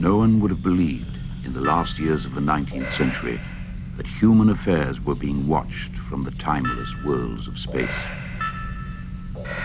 No one would have believed in the last years of the 19th century that human affairs were being watched from the timeless worlds of space.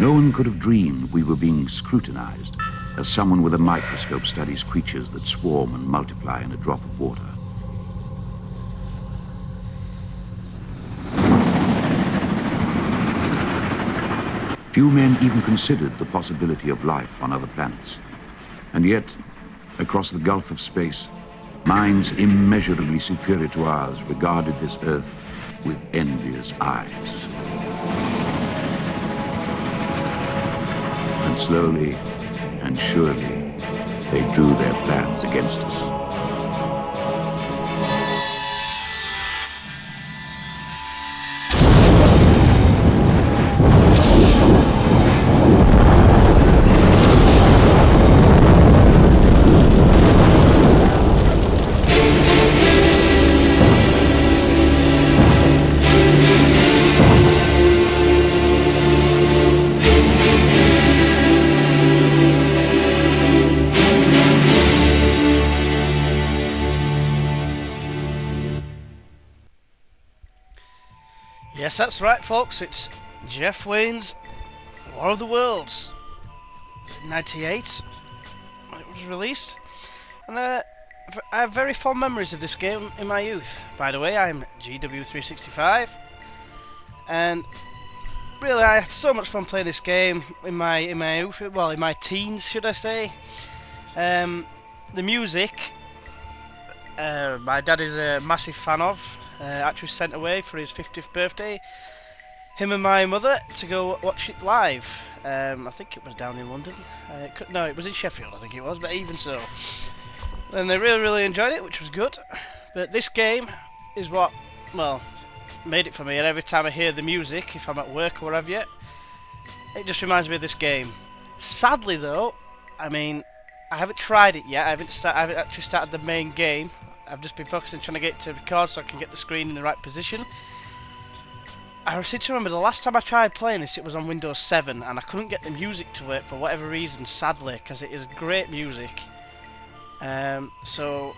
No one could have dreamed we were being scrutinized as someone with a microscope studies creatures that swarm and multiply in a drop of water. Few men even considered the possibility of life on other planets. And yet, across the gulf of space, minds immeasurably superior to ours regarded this Earth with envious eyes. And slowly and surely, they drew their plans against us. Yes, that's right, folks. It's Jeff Wayne's War of the Worlds. Was it 98 when it was released? And I have very fond memories of this game in my youth. By the way, I'm GW365, and really, I had so much fun playing this game in my youth. Well, in my teens, should I say? The music, my dad is a massive fan of. Actually sent away for his 50th birthday, him and my mother, to go watch it live. I think it was down in London. No, it was in Sheffield, I think it was, but even so. And they really enjoyed it, which was good. But this game is what, well, made it for me. And every time I hear the music, if I'm at work or whatever yet, it just reminds me of this game. Sadly, though, I mean, I haven't tried it yet. I haven't actually started the main game. I've just been focusing trying to get to record so I can get the screen in the right position. I seem to remember the last time I tried playing this, it was on Windows 7, and I couldn't get the music to work for whatever reason, sadly, because it is great music. So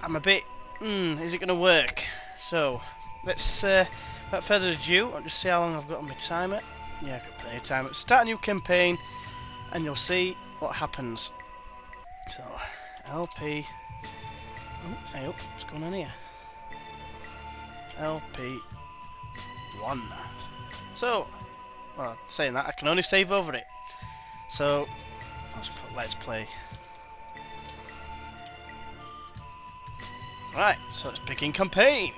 I'm a bit, is it going to work? So let's, without further ado, I'll just see how long I've got on my timer. Yeah, I've got plenty of time. Let's start a new campaign, and you'll see what happens. So, LP. Oh, hey, what's going on here? LP1. So, well, saying that, I can only save over it. So, let's put Let's Play. Right, so let's begin campaign.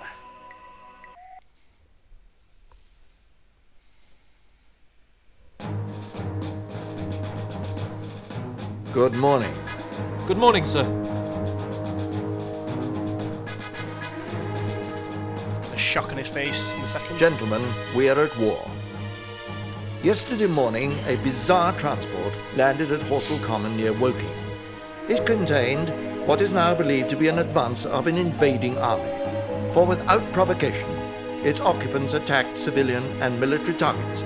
Good morning. Good morning, sir. Shock on his face in a second. Gentlemen, we are at war. Yesterday morning, a bizarre transport landed at Horsell Common near Woking. It contained what is now believed to be an advance of an invading army, for without provocation, its occupants attacked civilian and military targets.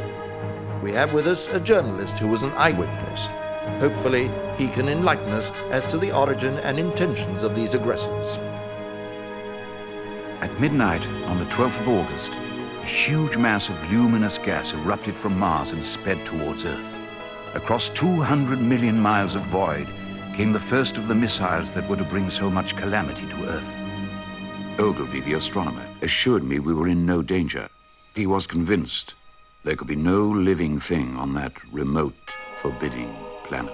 We have with us a journalist who was an eyewitness. Hopefully, he can enlighten us as to the origin and intentions of these aggressors. At midnight on the 12th of August, a huge mass of luminous gas erupted from Mars and sped towards Earth. Across 200 million miles of void came the first of the missiles that were to bring so much calamity to Earth. Ogilvy, the astronomer, assured me we were in no danger. He was convinced there could be no living thing on that remote, forbidding planet.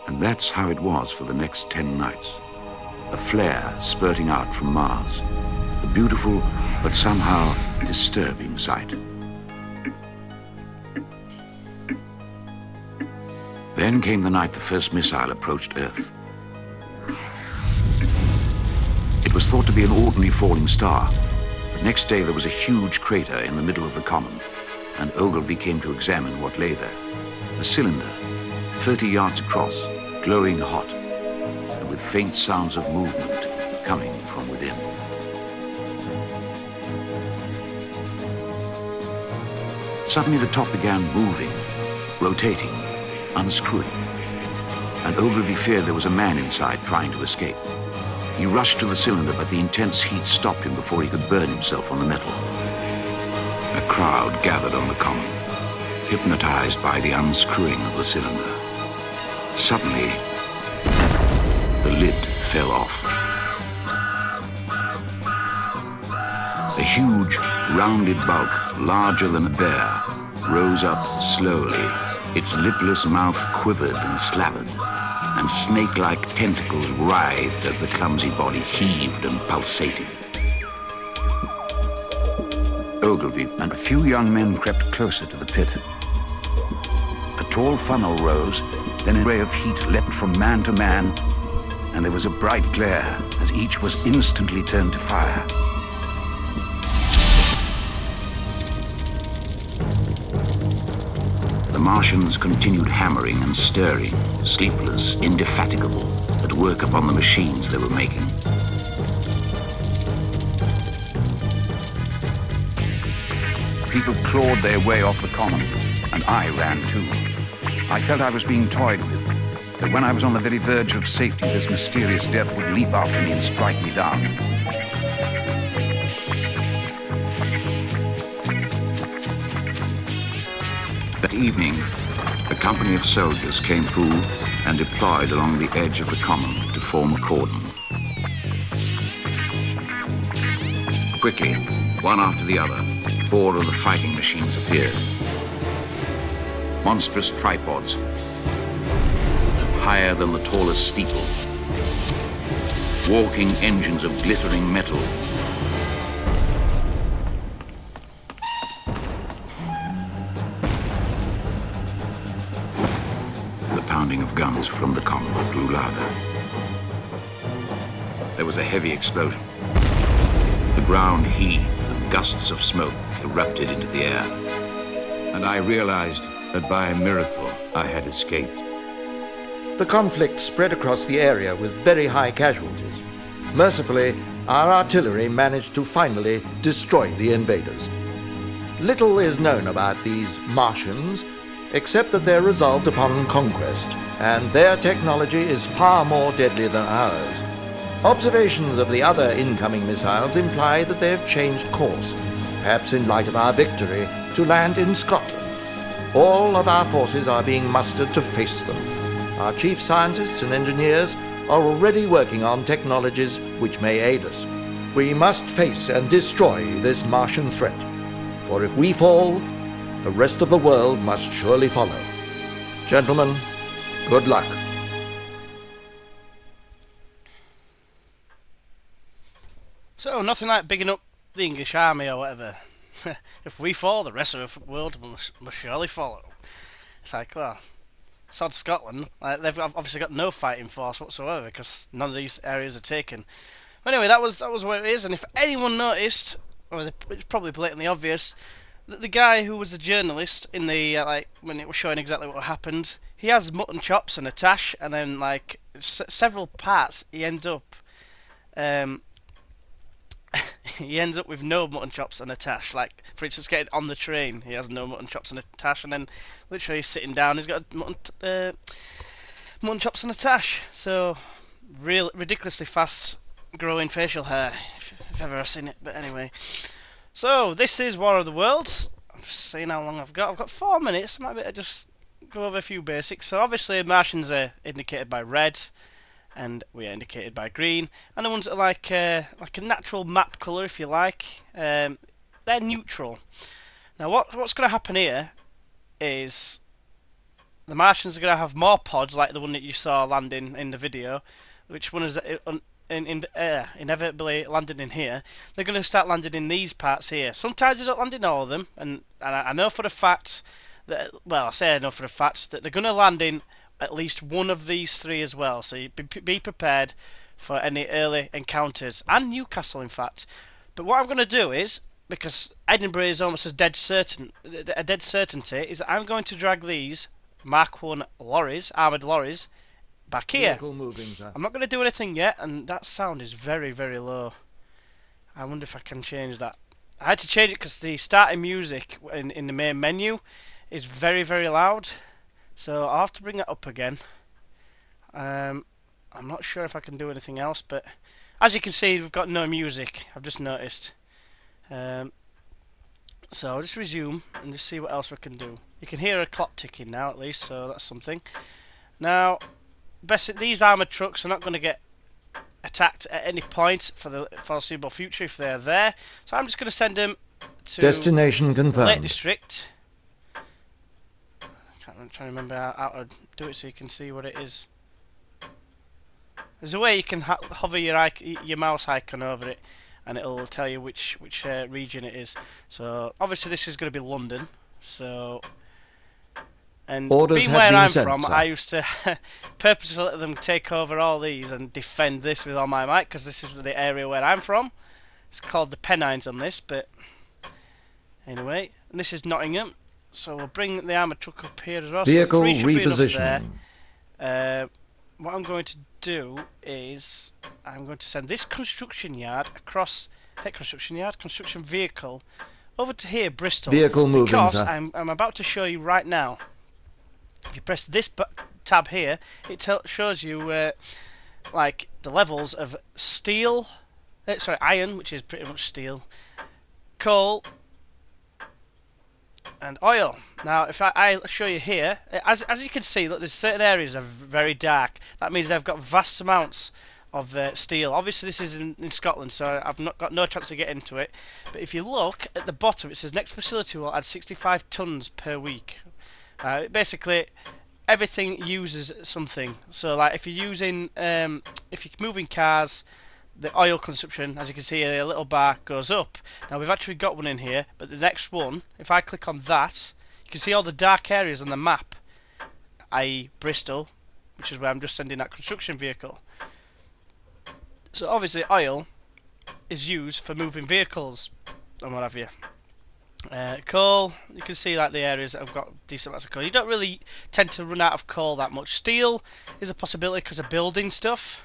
And that's how it was for the next 10 nights. A flare spurting out from Mars. A beautiful, but somehow disturbing sight. Then came the night the first missile approached Earth. It was thought to be an ordinary falling star, but next day there was a huge crater in the middle of the common, and Ogilvy came to examine what lay there. A cylinder, 30 yards across, glowing hot, with faint sounds of movement coming from within. Suddenly the top began moving, rotating, unscrewing. and Ogilvy feared there was a man inside trying to escape. He rushed to the cylinder, but the intense heat stopped him before he could burn himself on the metal. A crowd gathered on the common, hypnotized by the unscrewing of the cylinder. Suddenly, the lid fell off. A huge, rounded bulk, larger than a bear, rose up slowly. Its lipless mouth quivered and slavered, and snake-like tentacles writhed as the clumsy body heaved and pulsated. Ogilvy and a few young men crept closer to the pit. A tall funnel rose, then a ray of heat leapt from man to man, and there was a bright glare as each was instantly turned to fire. The Martians continued hammering and stirring, sleepless, indefatigable, at work upon the machines they were making. People clawed their way off the common, and I ran too. I felt I was being toyed with, that when I was on the very verge of safety, this mysterious death would leap after me and strike me down. That evening, a company of soldiers came through and deployed along the edge of the common to form a cordon. Quickly, one after the other, 4 of the fighting machines appeared. Monstrous tripods, higher than the tallest steeple. Walking engines of glittering metal. The pounding of guns from the common grew louder. There was a heavy explosion. The ground heaved and gusts of smoke erupted into the air. And I realized that by a miracle I had escaped. The conflict spread across the area with very high casualties. Mercifully, our artillery managed to finally destroy the invaders. Little is known about these Martians, except that they're resolved upon conquest, and their technology is far more deadly than ours. Observations of the other incoming missiles imply that they have changed course, perhaps in light of our victory, to land in Scotland. All of our forces are being mustered to face them. Our chief scientists and engineers are already working on technologies which may aid us. We must face and destroy this Martian threat, for if we fall, the rest of the world must surely follow. Gentlemen, good luck. So, nothing like bigging up the English army or whatever. If we fall, the rest of the world must surely follow. It's like, well, sod Scotland. Like, they've obviously got no fighting force whatsoever because none of these areas are taken. But anyway, that was what it is. And if anyone noticed, or it's probably blatantly obvious, that the guy who was the journalist in the when it was showing exactly what happened, he has mutton chops and a tash, and then several parts he ends up. He ends up with no mutton chops and a tash. Like, for instance, getting on the train, he has no mutton chops and a tash, and then literally he's sitting down, he's got mutton chops and a tash. So, ridiculously fast-growing facial hair, if ever I've seen it. But anyway, so this is War of the Worlds. I'm just seeing how long I've got. I've got 4 minutes. I might be able to just go over a few basics. So obviously, Martians are indicated by red, and we are indicated by green, and the ones that are like a natural map colour, if you like, they're neutral. Now, what's going to happen here is the Martians are going to have more pods, like the one that you saw landing in the video, which one is inevitably landing in here. They're going to start landing in these parts here. Sometimes they don't land in all of them, and I know for a fact that, well, I say I know for a fact that they're going to land in at least one of these 3 as well, so you be prepared for any early encounters, and Newcastle in fact. But what I'm going to do is, because Edinburgh is almost a dead certainty, is that I'm going to drag these Mark 1 lorries, armoured lorries, back here. Moving, sir. I'm not going to do anything yet, and that sound is very, very low. I wonder if I can change that. I had to change it because the starting music in the main menu is very, very loud. So I'll have to bring that up again. I'm not sure if I can do anything else, but as you can see, we've got no music. I've just noticed. So I'll just resume and just see what else we can do. You can hear a clock ticking now, at least, so that's something. Now, these armoured trucks are not going to get attacked at any point for the foreseeable future if they're there. So I'm just going to send them to Destination Lake confirmed. District. I'm trying to remember how to do it so you can see what it is. There's a way you can hover your mouse icon over it, and it'll tell you which region it is. So obviously this is going to be London. So, and Orders being have where been I'm sent, from, sir. I used to purposely let them take over all these and defend this with all my might, because this is the area where I'm from. It's called the Pennines on this, but anyway, and this is Nottingham. So we'll bring the armoured truck up here as well. Vehicle So 3 should be enough repositioning. there. What I'm going to do is I'm going to send this construction vehicle over to here, Bristol. Vehicle moving, because sir. I'm about to show you right now. If you press this tab here, it shows you like the levels of steel, iron, which is pretty much steel, coal, and oil. Now, if I show you here, as you can see, look, there's certain areas that are very dark. That means they've got vast amounts of steel. Obviously, this is in Scotland, so I've not got no chance to get into it. But if you look at the bottom, it says next facility will add 65 tons per week. Basically, everything uses something. So, like if you're moving cars, the oil consumption, as you can see, a little bar goes up. Now we've actually got one in here, but the next one, if I click on that, you can see all the dark areas on the map, i.e. Bristol, which is where I'm just sending that construction vehicle. So obviously oil is used for moving vehicles and what have you. Coal, you can see like the areas that have got decent amounts of coal. You don't really tend to run out of coal that much. Steel is a possibility because of building stuff.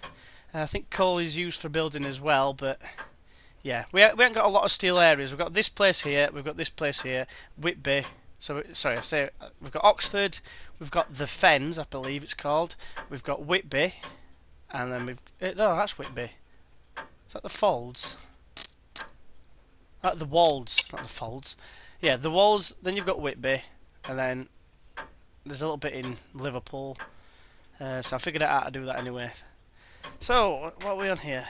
I think coal is used for building as well, but yeah, we haven't got a lot of steel areas. We've got this place here, we've got this place here, Whitby. We've got Oxford, we've got the Fens, I believe it's called. We've got Whitby, and then no, that's Whitby. Is that the Folds? The Wolds, not the Folds. Yeah, the Wolds. Then you've got Whitby, and then there's a little bit in Liverpool. So I figured out how to do that anyway. So, what are we on here?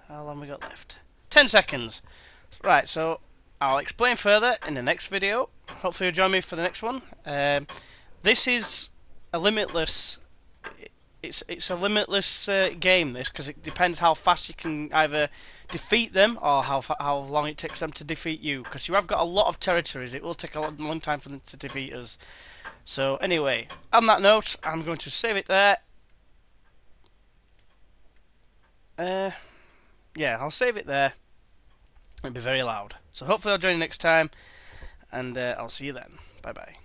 How long we got left? 10 seconds. Right, so I'll explain further in the next video. Hopefully you'll join me for the next one. This is a limitless... It's a limitless game, this, because it depends how fast you can either defeat them or how long it takes them to defeat you. Because you have got a lot of territories. It will take a long time for them to defeat us. So, anyway, on that note, I'm going to save it there. Yeah, I'll save it there. It'll be very loud. So hopefully I'll join you next time, and I'll see you then. Bye bye.